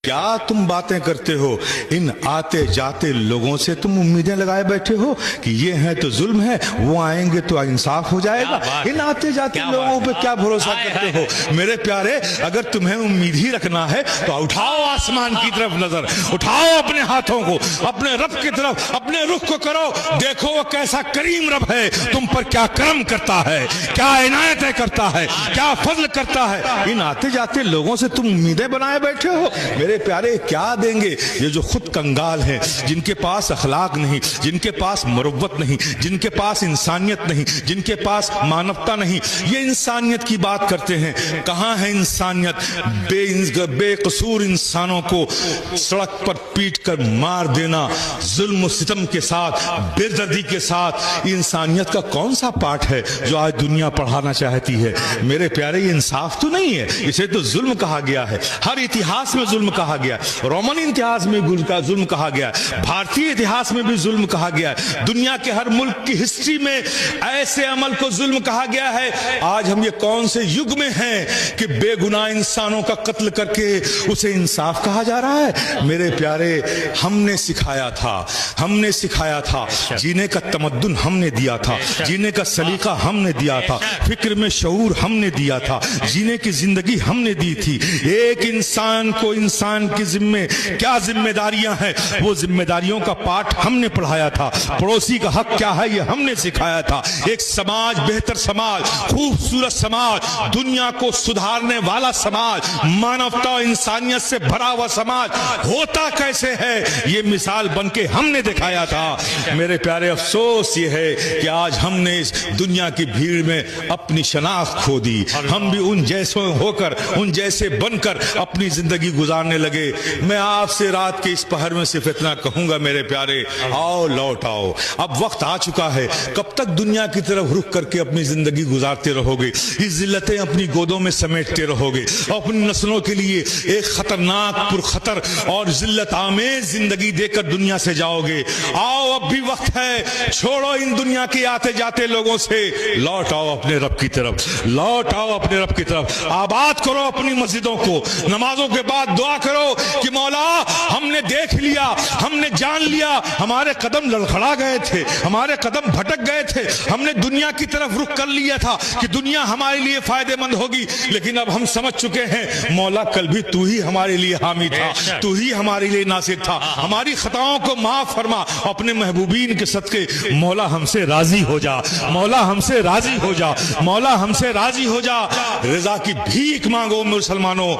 क्या तुम बातें करते हो? इन आते जाते लोगों से तुम उम्मीदें लगाए बैठे हो कि ये है तो जुल्म है, वो आएंगे तो इंसाफ हो जाएगा। इन आते जाते लोगों पे क्या भरोसा करते हो? मेरे प्यारे, अगर तुम्हें उम्मीद ही रखना है तो उठाओ आसमान की तरफ नजर, उठाओ अपने हाथों को अपने रब की तरफ, अपने रुख को करो, देखो वो कैसा करीम रब है, तुम पर क्या करम करता है, क्या इनायतें करता है, क्या फजल करता है। इन आते जाते लोगों से तुम उम्मीदें बनाए बैठे हो। मेरे प्यारे, क्या देंगे ये जो खुद कंगाल हैं, जिनके पास अखलाक नहीं, जिनके पास मरुव्वत नहीं, जिनके पास इंसानियत नहीं, जिनके पास मानवता नहीं। ये इंसानियत की बात करते हैं, कहाँ है इंसानियत? बेकसूर इंसानों को सड़क पर पीट कर मार देना, जुल्म सितम के साथ, बेदर्दी के साथ, इंसानियत का कौन सा पाठ है जो आज दुनिया पढ़ाना चाहती है? मेरे प्यारे, ये इंसाफ तो नहीं है, इसे तो जुल्म कहा गया है। हर इतिहास में जुल्म कहा गया, रोमन इतिहास में जुल्म कहा गया, भारतीय इतिहास में भी जुल्म कहा गया, दुनिया के हर मुल्क की हिस्ट्री में ऐसे अमल को जुल्म कहा गया है। आज हम ये कौन से युग में हैं कि बेगुनाह इंसानों का कत्ल करके उसे इंसाफ कहा जा रहा है? मेरे प्यारे, हमने सिखाया था जीने का तमद्दुन हमने दिया था, जीने का सलीका हमने दिया था, फिक्र में शऊर हमने दिया था, जीने की जिंदगी हमने दी थी। एक इंसान को इंसान की जिम्मे क्या जिम्मेदारियां हैं, वो जिम्मेदारियों का पाठ हमने पढ़ाया था। पड़ोसी का हक क्या है, ये हमने सिखाया था। एक समाज, बेहतर समाज, खूबसूरत समाज, दुनिया को सुधारने वाला समाज, मानवता और इंसानियत से भरा हुआ समाज होता कैसे है, ये मिसाल बनके हमने दिखाया था। मेरे प्यारे, अफसोस ये है कि आज हमने इस दुनिया की भीड़ में अपनी शनाख्त खो दी। हम भी उन जैसे होकर, उन जैसे बनकर अपनी जिंदगी गुजारने लगे। मैं आपसे रात के इस पहर में सिर्फ इतना कहूंगा मेरे प्यारे, आओ लौट आओ। अब वक्त आ चुका है। कब तक दुनिया की तरफ रुख करके अपनी जिंदगी गुजारते रहोगे? ये जिल्लतें अपनी गोदों में समेटते रहोगे, अपनी नस्लों के लिए एक खतरनाक, पुरखतर और जिल्लत आमेज जिंदगी देकर दुनिया से जाओगे। आओ, अब भी वक्त है, छोड़ो इन दुनिया के आते जाते लोगों से, लौट आओ अपने रब की तरफ, लौट आओ अपने रब की तरफ। आबाद करो अपनी मस्जिदों को, नमाजों के बाद दुआ करो कि मौला, हमने देख लिया, हमने जान लिया, हमारे कदम लड़खड़ा गए थे, हमारे कदम भटक गए थे, हमने दुनिया की तरफ रुख कर लिया था कि दुनिया हमारे लिए फायदेमंद होगी, लेकिन अब हम समझ चुके हैं मौला, कल भी तू ही हमारे लिए हामी था, तू ही हमारे लिए नासिर था। हमारी खताओं को माफ फरमा, अपने महबूबीन के सदके मौला हमसे राजी हो जा, मौला हमसे राजी हो जा, मौला हमसे राजी हो जा। रजा की भीख मांगो मुसलमानों।